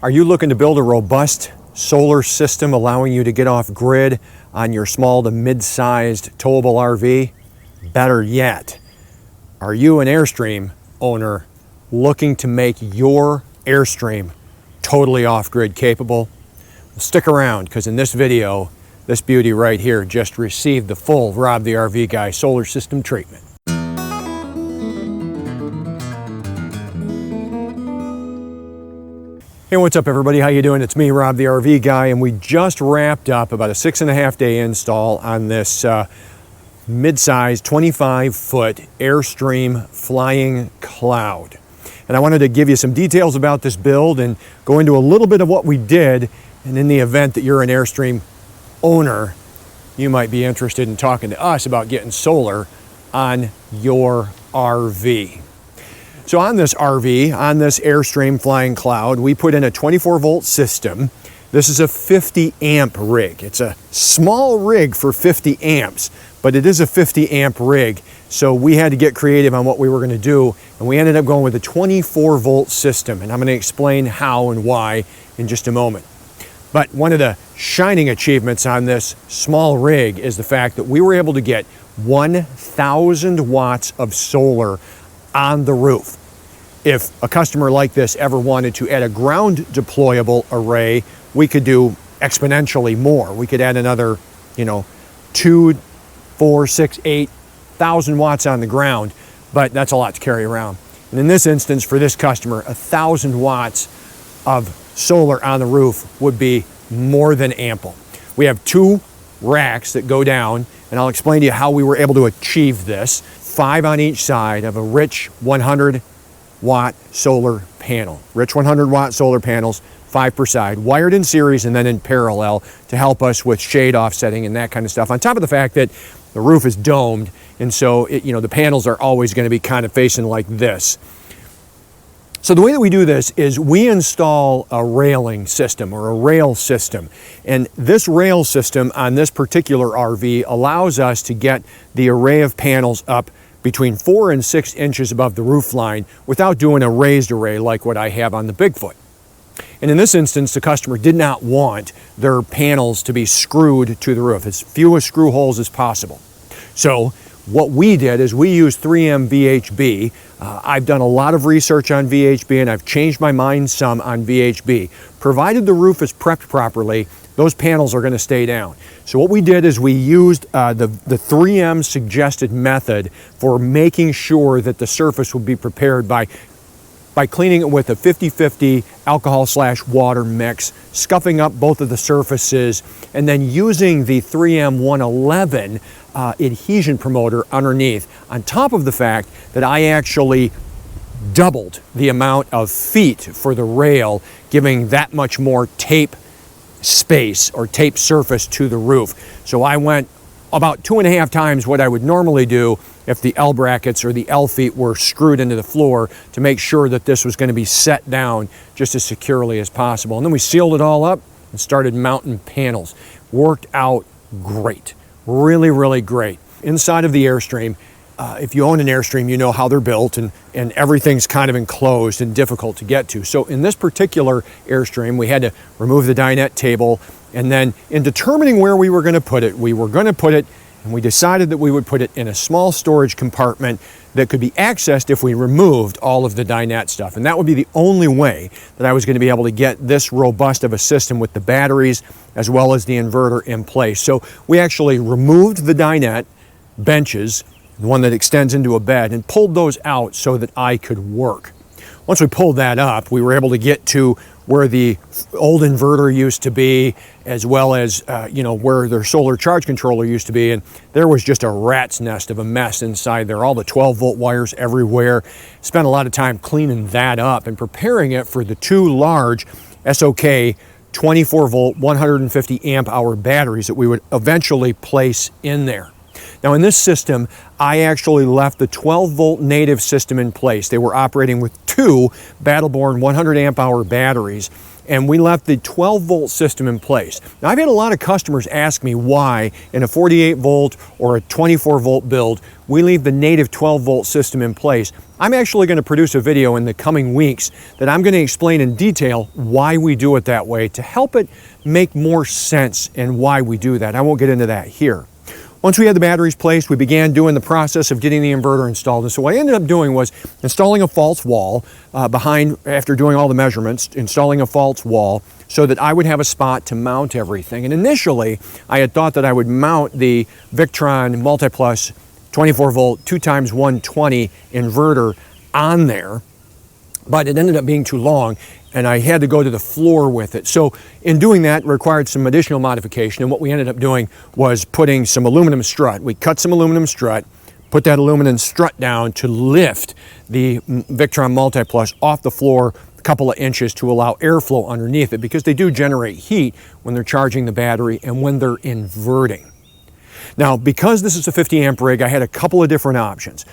Are you looking to build a robust solar system allowing you to get off grid on your small to mid-sized towable RV? Better yet, are you an Airstream owner looking to make your Airstream totally off-grid capable? Well, stick around, because in this video, this beauty right here just received the full Rob the RV Guy solar system treatment. Hey, what's up everybody? How you doing? It's me, Rob the RV Guy, and we just wrapped up about a 6.5 day install on this mid-size 25-foot Airstream Flying Cloud. And I wanted to give you some details about this build and go into a little bit of what we did. And in the event that you're an Airstream owner, you might be interested in talking to us about getting solar on your RV. So on this RV, on this Airstream Flying Cloud, we put in a 24-volt system. This is a 50 amp rig. It's a small rig for 50 amps, but it is a 50 amp rig. So we had to get creative on what we were going to do, and we ended up going with a 24-volt system, and I'm going to explain how and why in just a moment. But one of the shining achievements on this small rig is the fact that we were able to get 1,000 watts of solar on the roof. If a customer like this ever wanted to add a ground deployable array, we could do exponentially more. We could add another, 2, 4, 6, 8,000 watts on the ground, but that's a lot to carry around. And in this instance, for this customer, 1,000 watts of solar on the roof would be more than ample. We have 2 racks that go down, and I'll explain to you how we were able to achieve this. 5 on each side of a rich 100 watt solar panel. Rich 100 watt solar panels, 5 per side, wired in series and then in parallel to help us with shade offsetting and that kind of stuff. On top of the fact that the roof is domed, and so the panels are always going to be kind of facing like this. So the way that we do this is we install a railing system or a rail system. And this rail system on this particular RV allows us to get the array of panels up between 4 and 6 inches above the roof line without doing a raised array like what I have on the Bigfoot. And in this instance, the customer did not want their panels to be screwed to the roof, as few screw holes as possible. So what we did is we used 3M VHB. I've done a lot of research on VHB, and I've changed my mind some on VHB. Provided the roof is prepped properly, those panels are going to stay down. So what we did is we used the 3M suggested method for making sure that the surface would be prepared by cleaning it with a 50-50 alcohol/water mix, scuffing up both of the surfaces, and then using the 3M 111 adhesion promoter underneath, on top of the fact that I actually doubled the amount of feet for the rail, giving that much more tape space or tape surface to the roof. So I went about 2.5 times what I would normally do if the L brackets or the L feet were screwed into the floor, to make sure that this was going to be set down just as securely as possible. And then we sealed it all up and started mounting panels. Worked out great. Really, really great. Inside of the Airstream, if you own an Airstream, you know how they're built, and everything's kind of enclosed and difficult to get to. So in this particular Airstream, we had to remove the dinette table, and then in determining where we were going to put it, and we decided that we would put it in a small storage compartment that could be accessed if we removed all of the dinette stuff. And that would be the only way that I was going to be able to get this robust of a system with the batteries as well as the inverter in place. So we actually removed the dinette benches, the one that extends into a bed, and pulled those out so that I could work. Once we pulled that up, we were able to get to where the old inverter used to be, as well as where their solar charge controller used to be, and there was just a rat's nest of a mess inside there. All the 12-volt wires everywhere. Spent a lot of time cleaning that up and preparing it for the 2 large SOK 24-volt 150 amp hour batteries that we would eventually place in there. Now in this system, I actually left the 12-volt native system in place. They were operating with 2 Battleborn 100 amp hour batteries, and we left the 12-volt system in place. Now, I've had a lot of customers ask me why in a 48-volt or a 24-volt build, we leave the native 12-volt system in place. I'm actually going to produce a video in the coming weeks that I'm going to explain in detail why we do it that way to help it make more sense and why we do that. I won't get into that here. Once we had the batteries placed, we began doing the process of getting the inverter installed. And so what I ended up doing was installing a false wall after doing all the measurements, installing a false wall so that I would have a spot to mount everything. And initially, I had thought that I would mount the Victron MultiPlus 24-volt 2x120 inverter on there, but it ended up being too long, and I had to go to the floor with it. So in doing that, required some additional modification, and what we ended up doing was putting some aluminum strut. We cut some aluminum strut, put that aluminum strut down to lift the Victron MultiPlus off the floor a couple of inches to allow airflow underneath it, because they do generate heat when they're charging the battery and when they're inverting. Now, because this is a 50 amp rig, I had a couple of different options.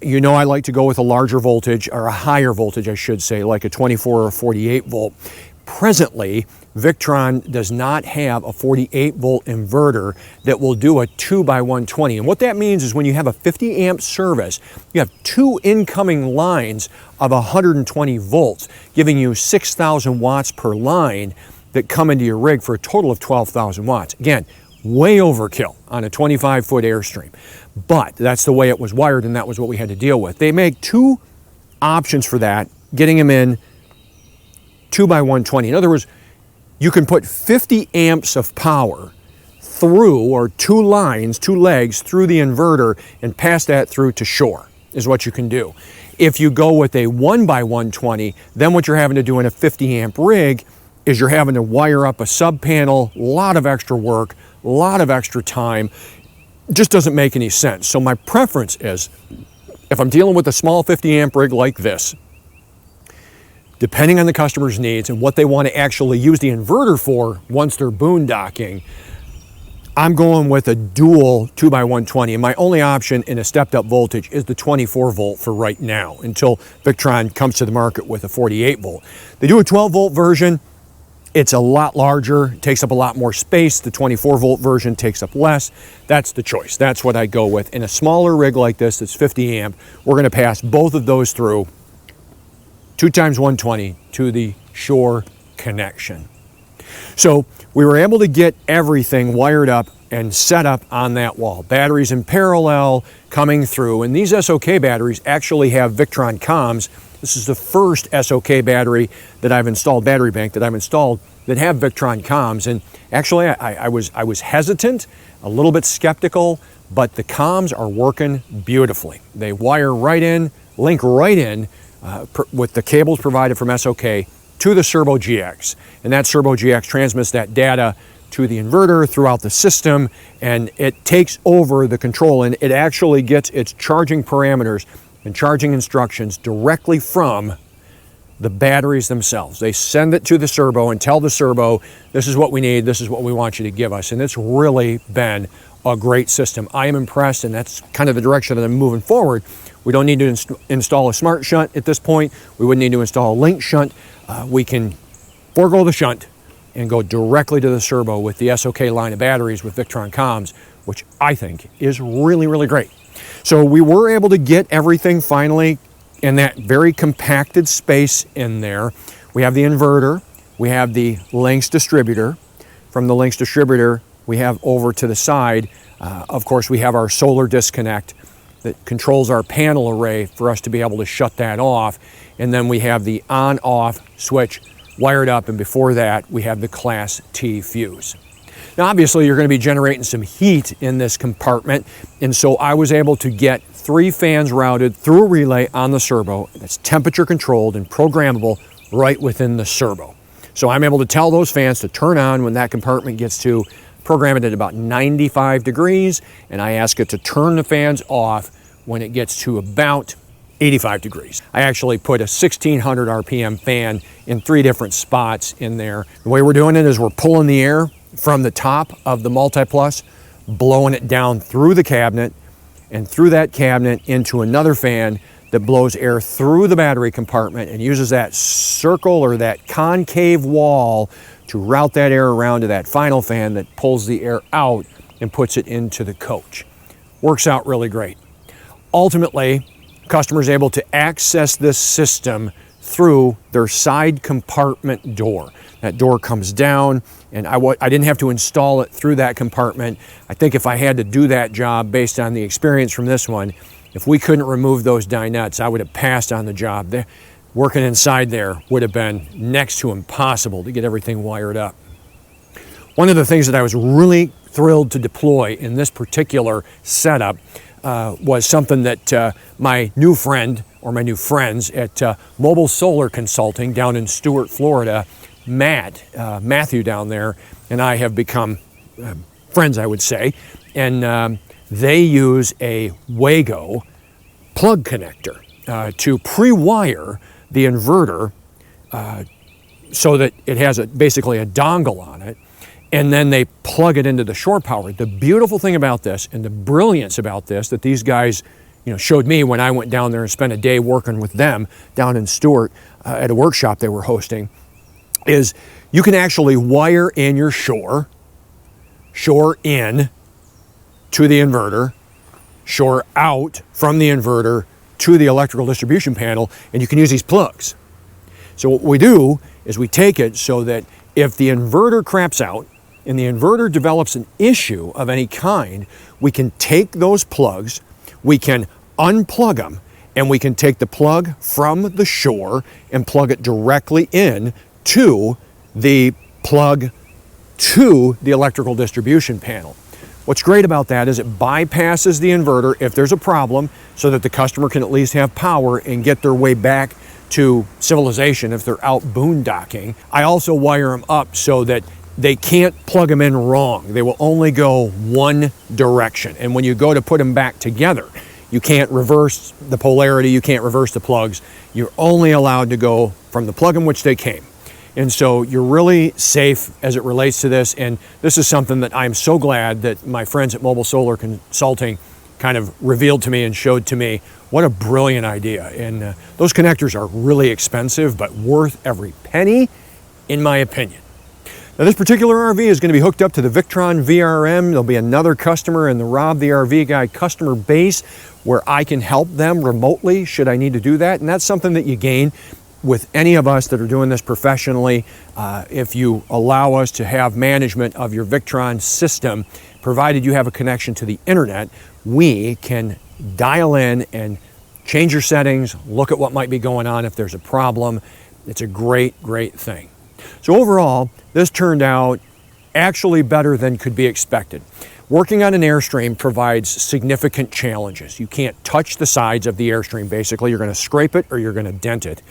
You know, I like to go with a larger voltage, or a higher voltage, I should say, like a 24 or 48 volt. Presently, Victron does not have a 48 volt inverter that will do a 2x120. And what that means is when you have a 50 amp service, you have two incoming lines of 120 volts, giving you 6,000 watts per line that come into your rig for a total of 12,000 watts. Again, way overkill on a 25-foot Airstream, but that's the way it was wired, and that was what we had to deal with. They make two options for that, getting them in 2x120. In other words, you can put 50 amps of power through, or two lines, two legs through the inverter and pass that through to shore, is what you can do. If you go with a 1x120, then what you're having to do in a 50 amp rig is you're having to wire up a sub panel, a lot of extra work, a lot of extra time. Just doesn't make any sense. So my preference is, if I'm dealing with a small 50 amp rig like this, depending on the customer's needs and what they want to actually use the inverter for once they're boondocking, I'm going with a dual 2x120, and my only option in a stepped up voltage is the 24 volt for right now, until Victron comes to the market with a 48 volt. They do a 12 volt version. It's a lot larger, takes up a lot more space. The 24 volt version takes up less. That's the choice. That's what I go with. In a smaller rig like this that's 50 amp, we're going to pass both of those through 2x120 to the shore connection. So we were able to get everything wired up and set up on that wall. Batteries in parallel coming through, and these SOK batteries actually have Victron comms. This is the first SOK battery that I've installed, battery bank that I've installed, that have Victron comms. And actually, I was hesitant, a little bit skeptical, but the comms are working beautifully. They wire right in, link right in with the cables provided from SOK to the Servo GX. And that Servo GX transmits that data to the inverter throughout the system, and it takes over the control, and it actually gets its charging parameters and charging instructions directly from the batteries themselves. They send it to the servo and tell the servo, this is what we need, this is what we want you to give us. And it's really been a great system. I am impressed, and that's kind of the direction that I'm moving forward. We don't need to install a smart shunt at this point. We wouldn't need to install a link shunt. We can forego the shunt and go directly to the servo with the SOK line of batteries with Victron comms, which I think is really, really great. So we were able to get everything finally in that very compacted space in there. We have the inverter, we have the Lynx distributor. From the Lynx distributor, we have over to the side, of course, we have our solar disconnect that controls our panel array for us to be able to shut that off. And then we have the on-off switch wired up, and before that, we have the Class T fuse. Now, obviously, you're going to be generating some heat in this compartment, and so I was able to get 3 fans routed through a relay on the servo that's temperature controlled and programmable right within the servo. So I'm able to tell those fans to turn on when that compartment gets to, program it at about 95 degrees, and I ask it to turn the fans off when it gets to about 85 degrees. I actually put a 1600 RPM fan in 3 different spots in there. The way we're doing it is we're pulling the air from the top of the MultiPlus, blowing it down through the cabinet, and through that cabinet into another fan that blows air through the battery compartment and uses that circle or that concave wall to route that air around to that final fan that pulls the air out and puts it into the coach. Works out really great. Ultimately, customers are able to access this system through their side compartment door. That door comes down, and I didn't have to install it through that compartment. I think if I had to do that job based on the experience from this one, if we couldn't remove those die nuts, I would have passed on the job. Working inside there would have been next to impossible to get everything wired up. One of the things that I was really thrilled to deploy in this particular setup was something that my new friend, or my new friends at Mobile Solar Consulting down in Stuart, Florida, Matthew down there, and I have become friends, I would say, and they use a Wago plug connector to pre-wire the inverter so that it has basically a dongle on it, and then they plug it into the shore power. The beautiful thing about this and the brilliance about this that these guys showed me when I went down there and spent a day working with them down in Stuart at a workshop they were hosting is you can actually wire in your shore in to the inverter, shore out from the inverter to the electrical distribution panel, and you can use these plugs. So what we do is we take it so that if the inverter craps out and the inverter develops an issue of any kind, we can take those plugs, we can unplug them, and we can take the plug from the shore and plug it directly in to the plug to the electrical distribution panel. What's great about that is it bypasses the inverter if there's a problem so that the customer can at least have power and get their way back to civilization if they're out boondocking. I also wire them up so that they can't plug them in wrong. They will only go one direction. And when you go to put them back together, you can't reverse the polarity, you can't reverse the plugs. You're only allowed to go from the plug in which they came. And so you're really safe as it relates to this. And this is something that I'm so glad that my friends at Mobile Solar Consulting kind of revealed to me and showed to me. What a brilliant idea. And those connectors are really expensive, but worth every penny, in my opinion. Now, this particular RV is going to be hooked up to the Victron VRM. There'll be another customer in the Rob the RV Guy customer base where I can help them remotely should I need to do that. And that's something that you gain with any of us that are doing this professionally. If you allow us to have management of your Victron system, provided you have a connection to the internet, we can dial in and change your settings, look at what might be going on if there's a problem. It's a great, great thing. So overall, this turned out actually better than could be expected. Working on an Airstream provides significant challenges. You can't touch the sides of the Airstream, basically. You're going to scrape it or you're going to dent it.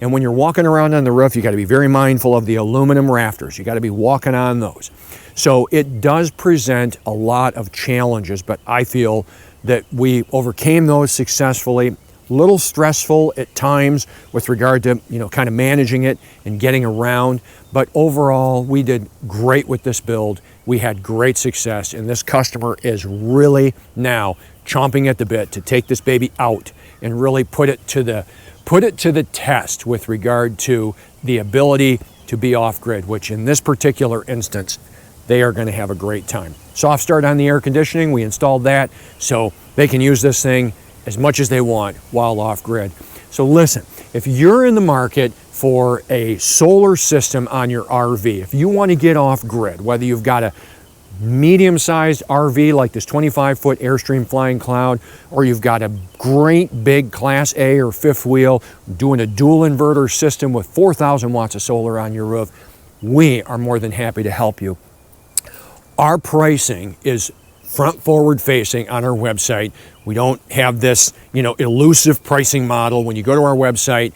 And when you're walking around on the roof, you got to be very mindful of the aluminum rafters. You got to be walking on those. So it does present a lot of challenges, but I feel that we overcame those successfully. A little stressful at times with regard to, kind of managing it and getting around. But overall, we did great with this build. We had great success, and this customer is really now chomping at the bit to take this baby out and really put it to the test with regard to the ability to be off-grid, which in this particular instance, they are going to have a great time. Soft start on the air conditioning, we installed that, so they can use this thing as much as they want while off-grid. So listen, if you're in the market for a solar system on your RV, if you want to get off-grid, whether you've got a medium-sized RV like this 25-foot Airstream Flying Cloud, or you've got a great big Class A or fifth wheel doing a dual inverter system with 4,000 watts of solar on your roof, we are more than happy to help you. Our pricing is front forward facing on our website. We don't have this, elusive pricing model. When you go to our website,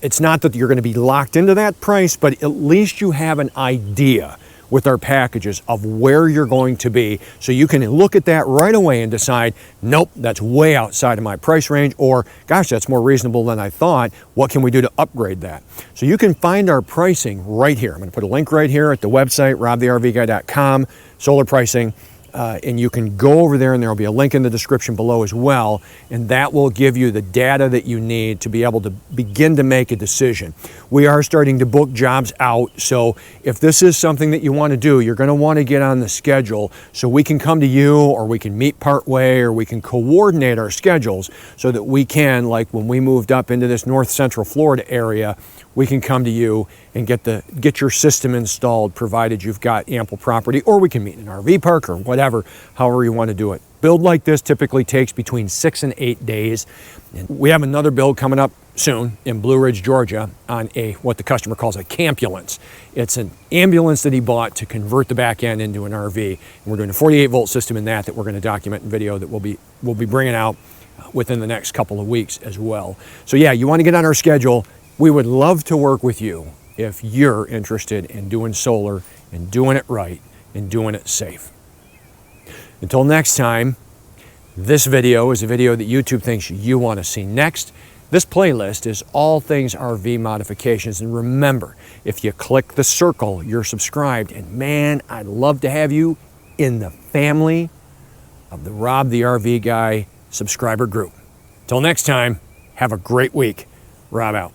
it's not that you're going to be locked into that price, but at least you have an idea with our packages of where you're going to be, so you can look at that right away and decide, nope, that's way outside of my price range, or gosh, that's more reasonable than I thought. What can we do to upgrade that? So you can find our pricing right here. I'm going to put a link right here at the website, robthervguy.com, solar pricing. and you can go over there, and there will be a link in the description below as well, and that will give you the data that you need to be able to begin to make a decision. We are starting to book jobs out, so if this is something that you want to do, you're going to want to get on the schedule so we can come to you, or we can meet partway, or we can coordinate our schedules so that we can, like when we moved up into this north central Florida area, we can come to you and get your system installed, provided you've got ample property, or we can meet in an RV park or whatever, however you want to do it. Build like this typically takes between 6 and 8 days. And we have another build coming up soon in Blue Ridge, Georgia, on what the customer calls a campulance. It's an ambulance that he bought to convert the back end into an RV. And we're doing a 48-volt system in that we're going to document in video that we'll be bringing out within the next couple of weeks as well. So yeah, you want to get on our schedule. We would love to work with you if you're interested in doing solar and doing it right and doing it safe. Until next time, this video is a video that YouTube thinks you want to see next. This playlist is all things RV modifications. And remember, if you click the circle, you're subscribed. And man, I'd love to have you in the family of the Rob the RV Guy subscriber group. Till next time, have a great week. Rob out.